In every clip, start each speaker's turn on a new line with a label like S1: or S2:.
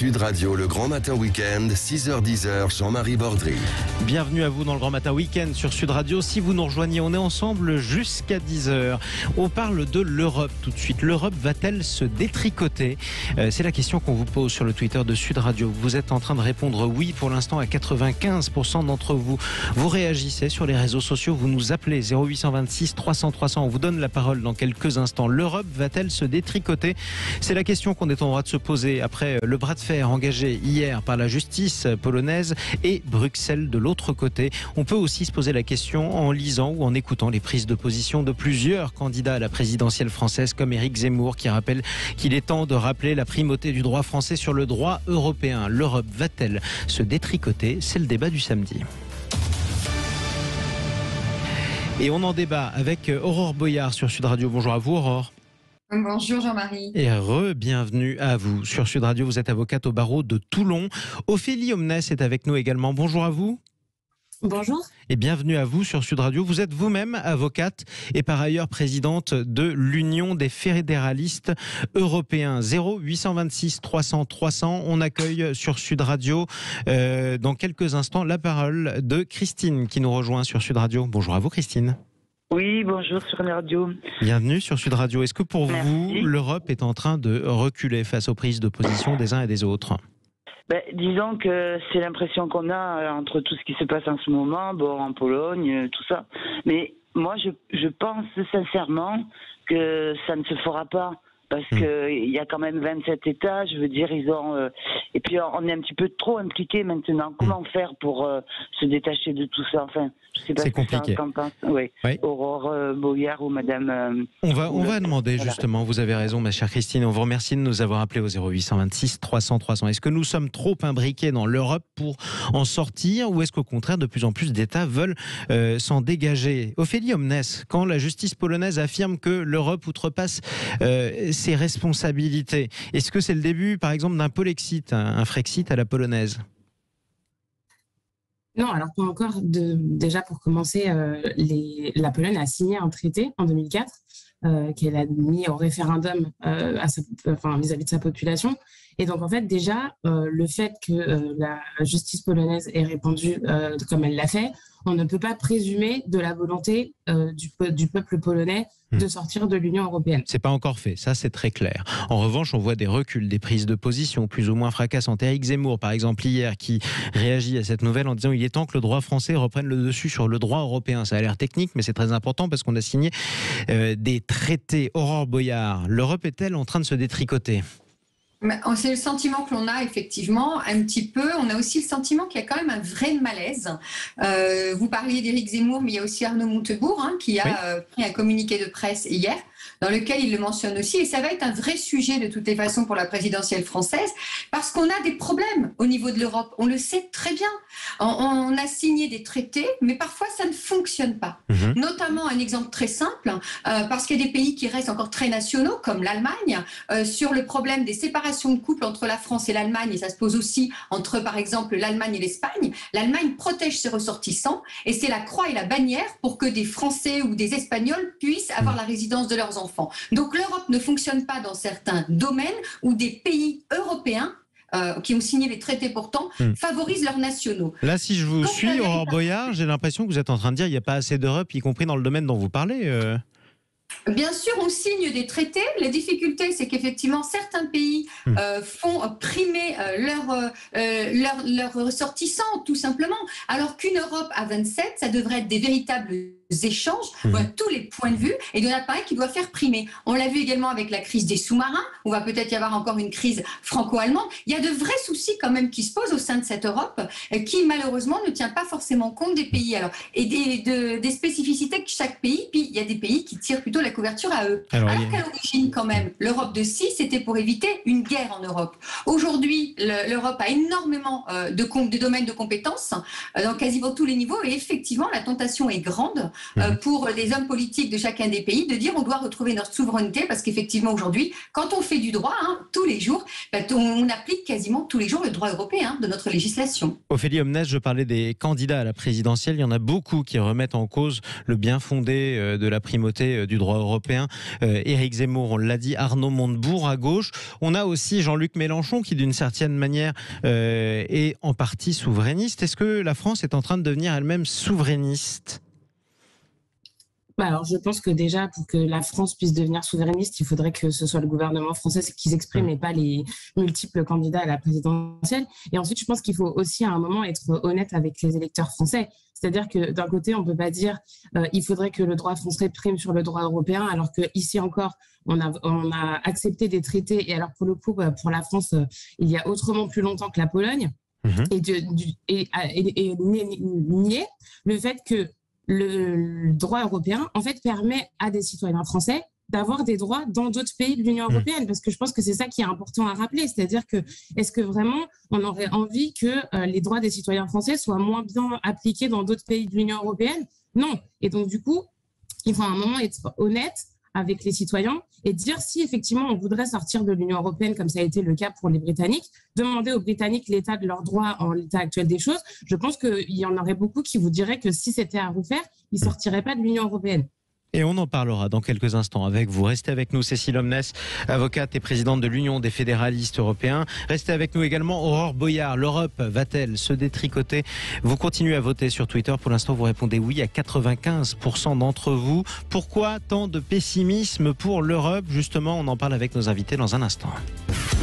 S1: Sud Radio, le Grand Matin Week-end, 6h-10h, Jean-Marie Bordry.
S2: Bienvenue à vous dans le Grand Matin Week-end sur Sud Radio. Si vous nous rejoignez, on est ensemble jusqu'à 10h. On parle de l'Europe tout de suite. L'Europe va-t-elle se détricoter ? C'est la question qu'on vous pose sur le Twitter de Sud Radio. Vous êtes en train de répondre oui pour l'instant à 95% d'entre vous. Vous réagissez sur les réseaux sociaux, vous nous appelez 0826 300 300. On vous donne la parole dans quelques instants. L'Europe va-t-elle se détricoter ? C'est la question qu'on est en droit de se poser après le bras de fer engagé hier par la justice polonaise et Bruxelles de l'autre côté. On peut aussi se poser la question en lisant ou en écoutant les prises de position de plusieurs candidats à la présidentielle française comme Éric Zemmour qui rappelle qu'il est temps de rappeler la primauté du droit français sur le droit européen. L'Europe va-t-elle se détricoter ? C'est le débat du samedi. Et on en débat avec Aurore Boyard sur Sud Radio. Bonjour à vous Aurore.
S3: Bonjour Jean-Marie.
S2: Et bienvenue à vous. Sur Sud Radio, vous êtes avocate au barreau de Toulon. Ophélie Omnes est avec nous également. Bonjour à vous.
S3: Bonjour.
S2: Et bienvenue à vous sur Sud Radio. Vous êtes vous-même avocate et par ailleurs présidente de l'Union des fédéralistes européens. 0826 300 300. On accueille sur Sud Radio dans quelques instants la parole de Christine qui nous rejoint sur Sud Radio. Bonjour à vous Christine.
S4: Oui, bonjour sur la radio.
S2: Bienvenue sur Sud Radio. Est-ce que pour vous, l'Europe est en train de reculer face aux prises de position des uns et des autres ?
S4: Disons que c'est l'impression qu'on a entre tout ce qui se passe en ce moment, en Pologne, tout ça. Mais moi, je pense sincèrement que ça ne se fera pas. Parce qu'il y a quand même 27 États, je veux dire, ils ont... et puis on est un petit peu trop impliqués maintenant. Comment faire pour se détacher de tout ça ? Enfin, je sais pas.
S2: C'est compliqué.
S4: Oui. Aurore Boyard ou Madame...
S2: On va demander justement, vous avez raison ma chère Christine, on vous remercie de nous avoir appelé au 0826 300 300. Est-ce que nous sommes trop imbriqués dans l'Europe pour en sortir ou est-ce qu'au contraire de plus en plus d'États veulent s'en dégager ? Ophélie Omnes, quand la justice polonaise affirme que l'Europe outrepasse ses responsabilités, est-ce que c'est le début par exemple d'un Polexit, un Frexit à la polonaise ?
S5: Non, alors pas encore. Déjà pour commencer, la Pologne a signé un traité en 2004 qu'elle a mis au référendum vis-à-vis de sa population. Et donc en fait déjà, le fait que la justice polonaise ait répondu comme elle l'a fait, on ne peut pas présumer de la volonté du peuple polonais de sortir de l'Union européenne.
S2: C'est pas encore fait, ça c'est très clair. En revanche, on voit des reculs, des prises de position plus ou moins fracassantes. Éric Zemmour, par exemple, hier, qui réagit à cette nouvelle en disant il est temps que le droit français reprenne le dessus sur le droit européen. Ça a l'air technique, mais c'est très important parce qu'on a signé des traités. Aurore Boyard, l'Europe est-elle en train de se détricoter ?
S3: C'est le sentiment que l'on a effectivement un petit peu. On a aussi le sentiment qu'il y a quand même un vrai malaise. Vous parliez d'Éric Zemmour, mais il y a aussi Arnaud Montebourg qui a pris un communiqué de presse hier dans lequel il le mentionne aussi. Et ça va être un vrai sujet de toutes les façons pour la présidentielle française parce qu'on a des problèmes au niveau de l'Europe. On le sait très bien. On a signé des traités, mais parfois ça ne fonctionne pas. Notamment un exemple très simple, parce qu'il y a des pays qui restent encore très nationaux, comme l'Allemagne, sur le problème des séparations de couple entre la France et l'Allemagne, et ça se pose aussi entre, par exemple, l'Allemagne et l'Espagne. L'Allemagne protège ses ressortissants, et c'est la croix et la bannière pour que des Français ou des Espagnols puissent avoir la résidence de leurs enfants. Donc l'Europe ne fonctionne pas dans certains domaines où des pays européens qui ont signé les traités pourtant, favorisent leurs nationaux.
S2: Là, si je vous suis, Aurore Boyard, j'ai l'impression que vous êtes en train de dire qu'il n'y a pas assez d'Europe, y compris dans le domaine dont vous parlez.
S3: Bien sûr, on signe des traités. La difficulté, c'est qu'effectivement, certains pays font primer leurs ressortissants, tout simplement. Alors qu'une Europe à 27, ça devrait être des véritables échanges, tous les points de vue, et il y en a pas un qui doit faire primer. On l'a vu également avec la crise des sous-marins, on va peut-être y avoir encore une crise franco-allemande. Il y a de vrais soucis quand même qui se posent au sein de cette Europe, qui malheureusement ne tient pas forcément compte des pays et des spécificités de chaque pays. Puis il y a des pays qui tirent plutôt la couverture à eux. Alors qu'à l'origine quand même, l'Europe de 6, c'était pour éviter une guerre en Europe. Aujourd'hui, l'Europe a énormément de domaines de compétences dans quasiment tous les niveaux, et effectivement la tentation est grande pour les hommes politiques de chacun des pays de dire on doit retrouver notre souveraineté parce qu'effectivement aujourd'hui, quand on fait du droit tous les jours, on applique quasiment tous les jours le droit européen de notre législation.
S2: Ophélie Homnès, je parlais des candidats à la présidentielle. Il y en a beaucoup qui remettent en cause le bien fondé de la primauté du droit européen. Éric Zemmour, on l'a dit, Arnaud Montebourg à gauche. On a aussi Jean-Luc Mélenchon qui, d'une certaine manière, est en partie souverainiste. Est-ce que la France est en train de devenir elle-même souverainiste ?
S5: Alors, je pense que déjà, pour que la France puisse devenir souverainiste, il faudrait que ce soit le gouvernement français qui s'exprime et pas les multiples candidats à la présidentielle. Et ensuite, je pense qu'il faut aussi à un moment être honnête avec les électeurs français. C'est-à-dire que d'un côté, on ne peut pas dire il faudrait que le droit français prime sur le droit européen, alors qu'ici encore, on a accepté des traités. Et alors, pour le coup, pour la France, il y a autrement plus longtemps que la Pologne. Et nier le fait que le droit européen, en fait, permet à des citoyens français d'avoir des droits dans d'autres pays de l'Union européenne, parce que je pense que c'est ça qui est important à rappeler, c'est-à-dire que est-ce que vraiment on aurait envie que les droits des citoyens français soient moins bien appliqués dans d'autres pays de l'Union européenne? Non. Et donc du coup, il faut à un moment être honnête avec les citoyens et dire si effectivement on voudrait sortir de l'Union européenne comme ça a été le cas pour les Britanniques, demander aux Britanniques l'état de leurs droits en l'état actuel des choses. Je pense qu'il y en aurait beaucoup qui vous diraient que si c'était à refaire, ils ne sortiraient pas de l'Union européenne.
S2: Et on en parlera dans quelques instants avec vous. Restez avec nous, Cécile Homnès, avocate et présidente de l'Union des fédéralistes européens. Restez avec nous également, Aurore Boyard. L'Europe va-t-elle se détricoter? Vous continuez à voter sur Twitter. Pour l'instant, vous répondez oui à 95% d'entre vous. Pourquoi tant de pessimisme pour l'Europe? Justement, on en parle avec nos invités dans un instant.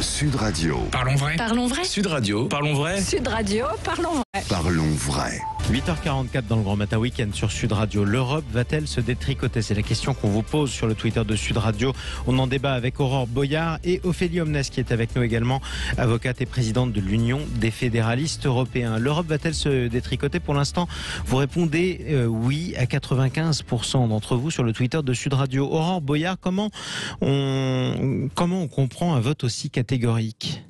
S1: Sud Radio.
S6: Parlons vrai.
S7: Parlons vrai.
S6: Sud Radio. Parlons vrai.
S7: Sud Radio, parlons vrai.
S1: Parlons vrai.
S2: 8h44 dans le Grand Matin Week-end sur Sud Radio. L'Europe va-t-elle se détricoter? C'est la question qu'on vous pose sur le Twitter de Sud Radio. On en débat avec Aurore Boyard et Ophélie Homnès qui est avec nous également, avocate et présidente de l'Union des fédéralistes européens. L'Europe va-t-elle se détricoter? Pour l'instant, vous répondez oui à 95% d'entre vous sur le Twitter de Sud Radio. Aurore Boyard, comment on comprend un vote aussi catégorique?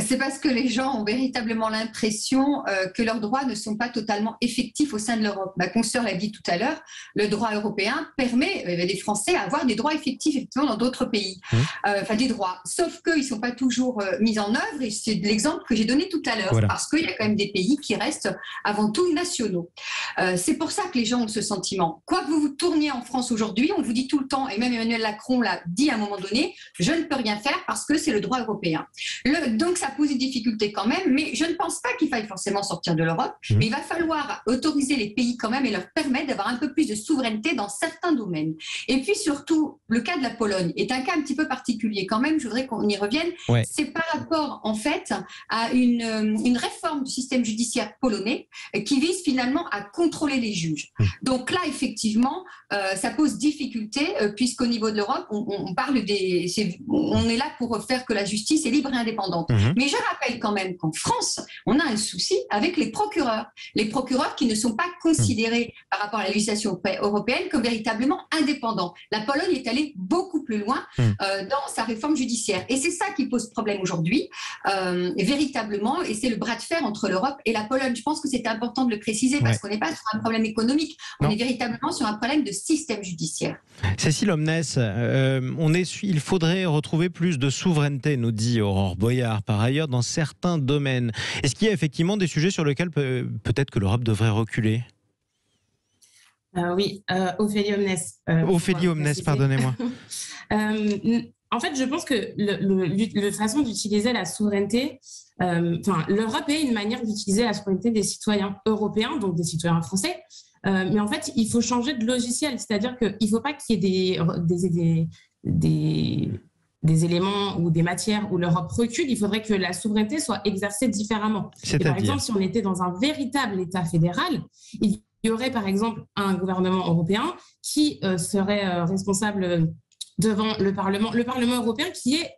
S3: C'est parce que les gens ont véritablement l'impression que leurs droits ne sont pas totalement effectifs au sein de l'Europe. Ma consoeur l'a dit tout à l'heure, le droit européen permet les Français à avoir des droits effectifs effectivement dans d'autres pays. Des droits. Sauf qu'ils ne sont pas toujours mis en œuvre, et c'est l'exemple que j'ai donné tout à l'heure, voilà. Parce qu'il y a quand même des pays qui restent avant tout nationaux. C'est pour ça que les gens ont ce sentiment. Quoi que vous vous tourniez en France aujourd'hui, on vous dit tout le temps, et même Emmanuel Macron l'a dit à un moment donné, je ne peux rien faire parce que c'est le droit européen. Donc ça pose une difficulté quand même, mais je ne pense pas qu'il faille forcément sortir de l'Europe, mais il va falloir autoriser les pays quand même et leur permettre d'avoir un peu plus de souveraineté dans certains domaines. Et puis surtout, le cas de la Pologne est un cas un petit peu particulier quand même, je voudrais qu'on y revienne. Ouais. C'est par rapport en fait à une réforme du système judiciaire polonais qui vise finalement à contrôler les juges. Donc là, effectivement, ça pose difficulté puisqu'au niveau de l'Europe, on parle on est là pour faire que la justice est libre et indépendante. Mais je rappelle quand même qu'en France, on a un souci avec les procureurs. Les procureurs qui ne sont pas considérés par rapport à la législation européenne comme véritablement indépendants. La Pologne est allée beaucoup plus loin dans sa réforme judiciaire. Et c'est ça qui pose problème aujourd'hui, véritablement. Et c'est le bras de fer entre l'Europe et la Pologne. Je pense que c'est important de le préciser parce qu'on n'est pas sur un problème économique. On est véritablement sur un problème de système judiciaire.
S2: Cécile Homnès, il faudrait retrouver plus de souveraineté, nous dit Aurore Boyard. Par ailleurs, dans certains domaines. Est-ce qu'il y a effectivement des sujets sur lesquels peut-être que l'Europe devrait reculer?
S5: Oui, Ophélie Homnès.
S2: Ophélie Homnès, pardonnez-moi.
S5: En fait, je pense que la façon d'utiliser la souveraineté, l'Europe est une manière d'utiliser la souveraineté des citoyens européens, donc des citoyens français. Mais en fait, il faut changer de logiciel, c'est-à-dire qu'il ne faut pas qu'il y ait des éléments ou des matières où l'Europe recule, il faudrait que la souveraineté soit exercée différemment. Et par exemple, si on était dans un véritable État fédéral, il y aurait par exemple un gouvernement européen qui serait responsable devant le Parlement européen qui est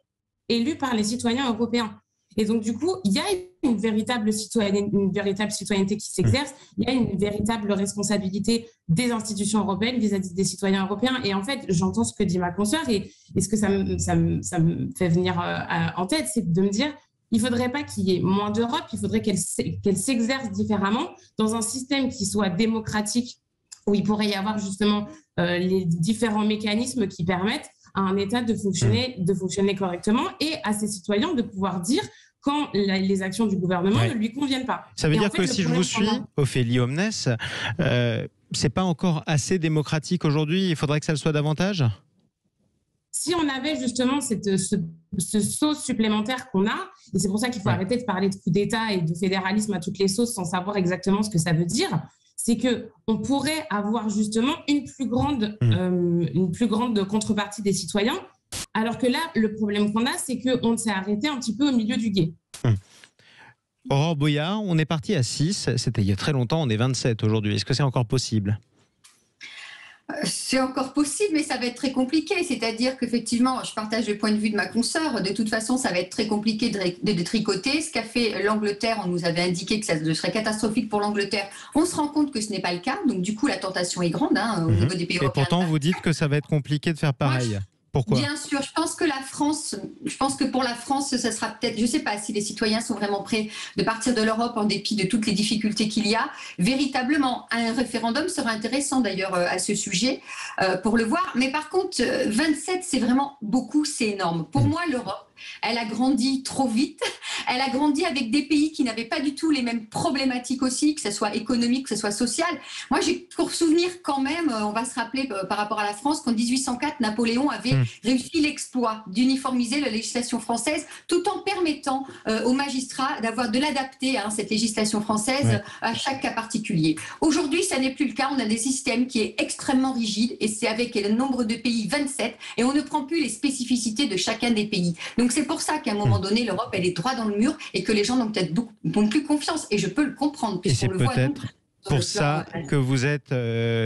S5: élu par les citoyens européens. Et donc, du coup, il y a une véritable citoyenneté qui s'exerce, il y a une véritable responsabilité des institutions européennes vis-à-vis des citoyens européens. Et en fait, j'entends ce que dit ma consoeur et ce que ça me fait venir en tête, c'est de me dire, il ne faudrait pas qu'il y ait moins d'Europe, il faudrait qu'elle s'exerce différemment dans un système qui soit démocratique où il pourrait y avoir justement les différents mécanismes qui permettent à un État de fonctionner correctement et à ses citoyens de pouvoir dire quand les actions du gouvernement ne lui conviennent pas.
S2: Ça veut dire que si je vous suis, Ophélie Omnes, c'est pas encore assez démocratique aujourd'hui, il faudrait que ça le soit davantage ?
S5: Si on avait justement ce sauce supplémentaire qu'on a, et c'est pour ça qu'il faut arrêter de parler de coup d'État et de fédéralisme à toutes les sauces sans savoir exactement ce que ça veut dire, c'est qu'on pourrait avoir justement une plus grande contrepartie des citoyens, alors que là, le problème qu'on a, c'est qu'on s'est arrêté un petit peu au milieu du gué.
S2: Aurore Boyard, on est parti à 6, c'était il y a très longtemps, on est 27 aujourd'hui. Est-ce que c'est encore possible ?
S3: C'est encore possible, mais ça va être très compliqué. C'est-à-dire qu'effectivement, je partage le point de vue de ma consoeur. De toute façon, ça va être très compliqué de tricoter. Ce qu'a fait l'Angleterre, on nous avait indiqué que ça serait catastrophique pour l'Angleterre. On se rend compte que ce n'est pas le cas. Donc, du coup, la tentation est grande au niveau des pays européens.
S2: Et pourtant, vous dites que ça va être compliqué de faire pareil. Pourquoi ?
S3: Bien sûr, je pense que pour la France, ça sera peut-être, je ne sais pas si les citoyens sont vraiment prêts de partir de l'Europe en dépit de toutes les difficultés qu'il y a. Véritablement, un référendum serait intéressant d'ailleurs à ce sujet pour le voir. Mais par contre, 27, c'est vraiment beaucoup, c'est énorme. Pour moi, l'Europe, elle a grandi trop vite. Elle a grandi avec des pays qui n'avaient pas du tout les mêmes problématiques aussi, que ce soit économique, que ce soit social. Moi, j'ai pour souvenir quand même, on va se rappeler par rapport à la France, qu'en 1804, Napoléon avait réussi l'exploit d'uniformiser la législation française tout en permettant aux magistrats de l'adapter, cette législation française, à chaque cas particulier. Aujourd'hui, ça n'est plus le cas. On a des systèmes qui est extrêmement rigides et c'est avec le nombre de pays 27 et on ne prend plus les spécificités de chacun des pays. Donc c'est pour ça qu'à un moment donné, l'Europe, elle est droit dans le mur et que les gens n'ont peut-être plus confiance. Et je peux le comprendre, puisqu'on le voit.
S2: Pour ça que vous êtes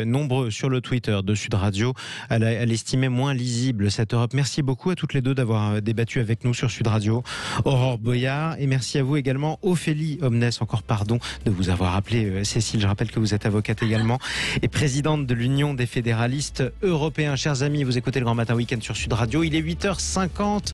S2: nombreux sur le Twitter de Sud Radio à l'estimer moins lisible, cette Europe. Merci beaucoup à toutes les deux d'avoir débattu avec nous sur Sud Radio. Aurore Boyard, et merci à vous également, Ophélie Omnes. Encore pardon de vous avoir appelé Cécile. Je rappelle que vous êtes avocate également et présidente de l'Union des fédéralistes européens. Chers amis, vous écoutez le Grand Matin Week-end sur Sud Radio. Il est 8h50.